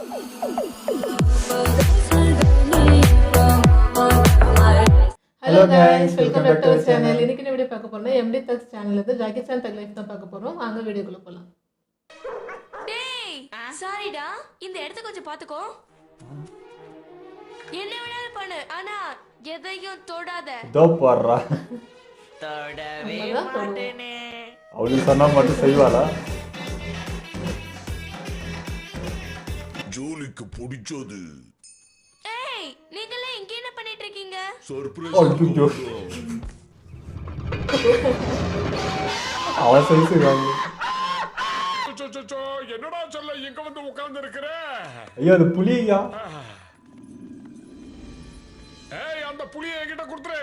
Hello guys, welcome back to our channel. இன்னைக்கு இந்த video பார்க்க போறோம் எம்டி தக்ஸ் சேனல்ல இருந்து ஜாக்கி சான் தக் லைஃப் தான் பார்க்க போறோம். வாங்க வீடியோக்குள்ள போலாம். டேய் சாரிடா, இந்த இடத்தை கொஞ்சம் பாத்துக்கோ. என்ன வேணாலும் பண்ணு, ஆனா எதையும் தொடாத. இதோ போறா தொடவே மாட்டேனே. அவளுக்கு சொன்னா மட்டும் செய்வாளா? ஜூலிக்கு பிடிச்சது. ஏய் நீங்களே இங்க என்ன பண்ணிட்டு இருக்கீங்க? சர்ப்ரைஸ். அவன் சைஸ் வாங்க. என்னடா சொல்ல இங்க வந்து உட்கார்ந்து இருக்கிற? ஐயோ அது புலியா? ஏய் அந்த புலியை என்கிட்ட கொடுத்துரு.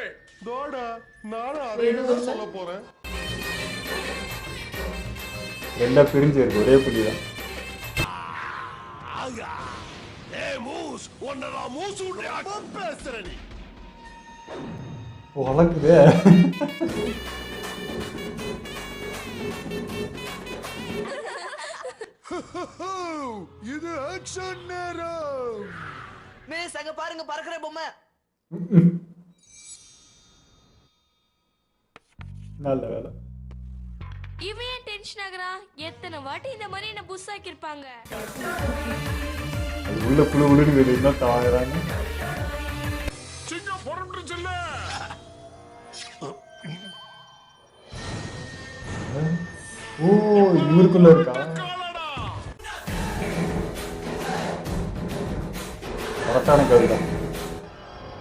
டோடா நானும் அதே சொல்ல போறேன். ரெண்டா பிரிஞ்சு இருக்கு, ஒரே புலிதான். ஏய் மூஸ், ஒன்னடா மூஸ் உடைய பேசுற நீ. வளக்குதே. இது ஆக்ஷன் நேரம். மிஸ் அங்க பாருங்க பறக்குற பொம்மை. நல்ல வேலை. இவன் ஏன் டென்ஷன் ஆகுறா? எத்தனை வாட்டி இந்த மாதிரி என்ன புஷ் ஆக்கிருப்பாங்க. உள்ள புழு உளுன்னு வெளியே தாங்குறாங்க. சிங்கம் புறப்பட்டு செல்ல. ஓ இவருக்குள்ள இருக்கா? கரெக்டான கவிதா.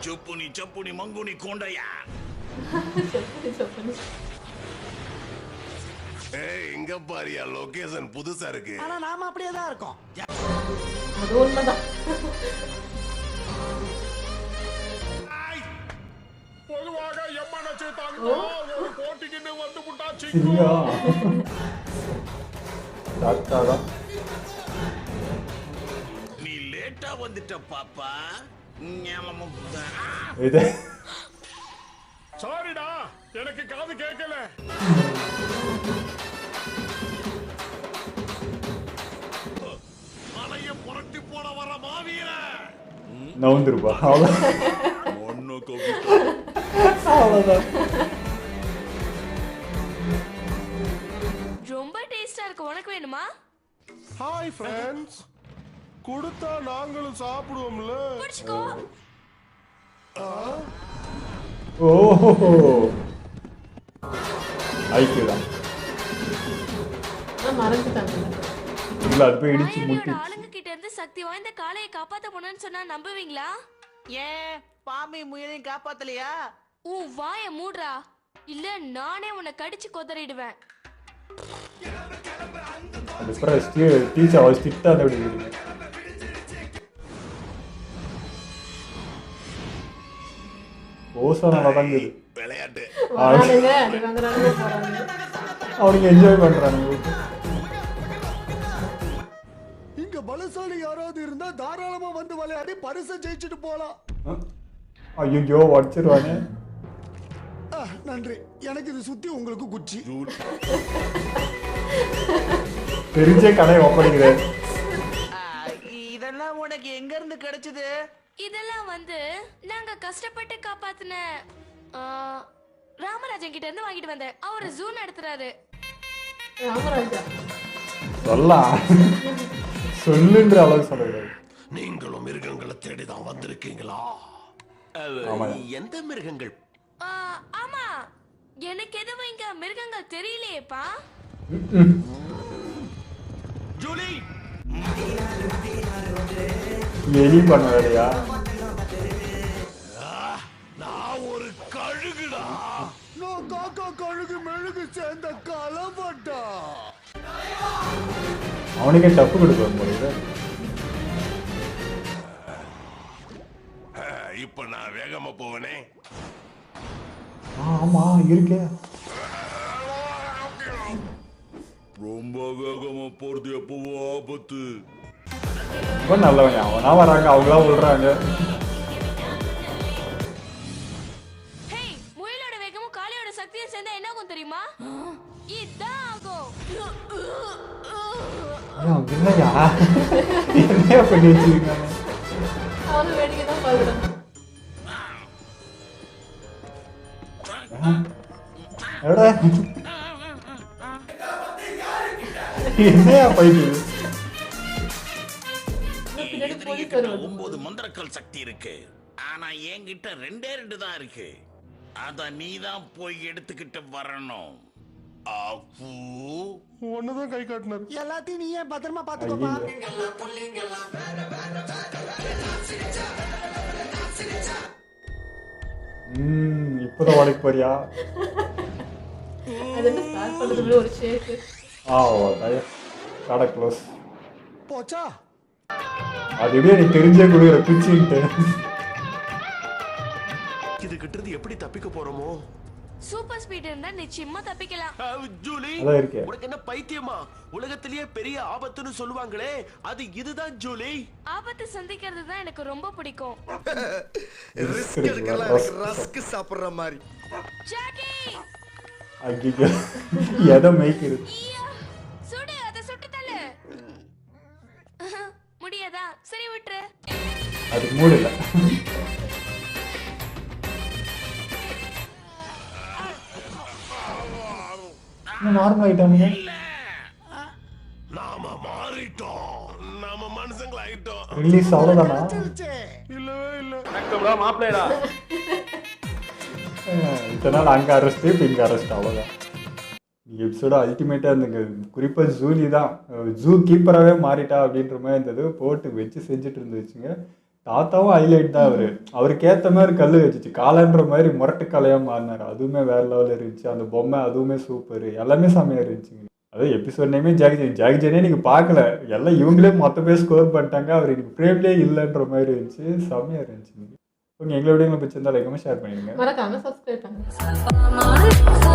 செப்புனி செப்புனி மங்குனி கோண்டையா. ஏய் இங்க பாரியா, லொகேஷன் புதுசா இருக்கு. ஆனா நாம அப்படியே தான் இருக்கோம். அது உண்மைதான். பொதுவாக எம்மனச்சு தாங்க ஒரு போட்டிக்கு வந்து புட்டா சரியா? சிங்கம். டாக்டரா? நீ லேட்டா வந்துட்ட பாப்பா. இது சாரிடா, எனக்கு காது கேட்கல. மலைய புரட்டி போட வர மாவீர நவுந்துருப்பா. அவ்வளவுதான். ரொம்ப டேஸ்டா இருக்கு, உனக்கு வேணுமா? Hi friends. கொடுத்தா நாங்களும் சாப்பிடுவோம்ல. புடிச்சுக்கோ. ஓஹோ ஐக்கியதான். மறந்துட்டாங்க. இல்ல அது போய் இடிச்சு முட்டி. ஆளுங்க கிட்ட இருந்து சக்தி வாய்ந்த காளையை காப்பாத்த போனேன்னு சொன்னா நம்புவீங்களா? ஏன் பாம்பி முயலையும் காப்பாத்தலையா? உன் வாய மூடுறா, இல்ல நானே உன்னை கடிச்சு கொதறிடுவேன். அது டீச்சர் அவள் ஸ்ட்ரிக்டா அந்த அப்படி இருக்கு. ஓசோ நல்லா தான் இருக்குது. விளையாட்டு வரானுங்க, அடி வாங்குறானுங்க, போறானுங்க. அவனுக்கு என்ஜாய் பண்றானுங்க. இங்க பலசாலி யாராவது இருந்தா தாராளமா வந்து விளையாடி பரிசை ஜெயிச்சுட்டு போலாம். ஐயோ வச்சிருவானே. நன்றி. எனக்கு இது சுத்தி உங்களுக்கு குச்சி. தெரிஞ்ச கடை ஒப்படைக்கிறேன். இதெல்லாம் உனக்கு எங்க இருந்து கிடைச்சது? இதெல்லாம் வந்து நாங்க கஷ்டப்பட்டு காப்பாத்தின ராமராஜன் கிட்ட இருந்து வாங்கிட்டு வந்தேன். அவரு ஜூ நடத்துறாரு. ராமராஜா சொல்லலாம், சொல்லுன்ற அளவுக்கு சொல்லக்கூடாது. நீங்களும் மிருகங்களை தேடிதான் வந்திருக்கீங்களா? எந்த மிருகங்கள்? ஆமா, எனக்கு எதுவும் இங்க மிருகங்கள் தெரியலையேப்பா. ஜூலி எலி பண்ண வேலையா? நான் ஒரு கழுகுடா. நான் காக்கா கழுகு மெழுகு சேர்ந்த கலவட்டா. அவனுக்கே தப்பு கொடுக்க முடியுது. இப்ப நான் வேகமா போவனே. ஆமா இருக்கே. ரொம்ப வேகமா போறது எப்பவோ ஆபத்து. ரொம்ப நல்லவங்க. அவனா வராங்க, அவங்களா விடுறாங்க. ஹேய், முயலோட வேகமும் காளையோட சக்தியும் சேர்ந்தா என்ன ஆகும் தெரியுமா? இதான் ஆகும். அவன் இல்லையா என்னையா பண்ணி வச்சிருக்காங்க. அவனும் வேடிக்கை தான் பார்க்குறான். எடா என்னையா போயிட்டு இன்னும் பின்னாடி போலீஸ் வருவாங்க. 9 மந்திரக்கல் சக்தி இருக்கு. ஆனா என்கிட்ட 2 தான் இருக்கு. அத நீ தான் போய் எடுத்துக்கிட்டு வரணும். அப்பு ஒண்ணுதான் கை காட்டினாரு. எல்லாத்தையும் நீ ஏன் பத்திரமா பாத்துக்கோப்பா. இப்போதான் உடைக்க போறியா? அது என்ன ஸ்டார்ட் பண்ணுறதுல ஒரு ஷேக்கு. கடை க்ளோஸ். போச்சா? அது எப்படியே நீ தெரிஞ்சே கொடுக்குற பிச்சுன்ட்டு. இது கிட்ட இருந்து எப்படி தப்பிக்க போறோமோ? சூப்பர் ஸ்பீட் இருந்தா நிச்சயமா தப்பிக்கலாம். ஜூலி, அதான் இருக்கே. உனக்கு என்ன பைத்தியமா? உலகத்திலேயே பெரிய ஆபத்துன்னு சொல்லுவாங்களே, அது இதுதான் ஜூலி. ஆபத்து சந்திக்கிறது தான் எனக்கு ரொம்ப பிடிக்கும். ரிஸ்க் எடுக்கலாம், எனக்கு ரஸ்க் சாப்பிடுற மாதிரி. ஜாக்கி ஐயோ எதை மேய்க்கிறது? ஈயா, சுடு அத சுட்டு தள்ளு. முடியாதா? சரி விட்டுரு. அதுக்கு மூடு இல்லை. நார்மல் ஆயிட்டானுங்க. நாம மாறிட்டோம். நாம மனுஷங்கள ஆயிட்டோம். ரிலீஸ் அவ்வளோதானா? இல்லவே இல்ல. இத்தனை நாள் அங்கே அரெஸ்ட்டு, இப்போ இங்கே அரெஸ்ட், அவ்வளோதான். எபிசோட அல்டிமேட்டாக இருந்துங்க. குறிப்பாக ஜூலி தான் ஜூ கீப்பராகவே மாறிட்டா அப்படின்ற மாதிரி இருந்தது. போட்டு வச்சு செஞ்சுட்டு இருந்துச்சுங்க. தாத்தாவும் ஹைலைட் தான் அவருக்கு ஏற்ற மாதிரி கல் வச்சுச்சு. காலன்ற மாதிரி முரட்டு கலையாக மாறினார். அதுவுமே வேற லெவலில் இருந்துச்சு. அந்த பொம்மை அதுவுமே சூப்பர், எல்லாமே செம்மையாக இருந்துச்சுங்க. அதாவது எபிசோட் நேமே ஜாகிஜனே நீங்கள் பார்க்கல, எல்லாம் இவங்களே மொத்த பேர் ஸ்கோர் பண்ணிட்டாங்க. அவர் இன்னைக்கு ஃப்ரேம்லேயே இல்லைன்ற மாதிரி இருந்துச்சு. செம்மையாக இருந்துச்சு. ஓகே, எங்களை வீடியோங்களை பிடிச்சிருந்தா லைக் ஷேர் பண்ணிடுங்க. மறக்காம சப்ஸ்கிரைப் பண்ணுங்க.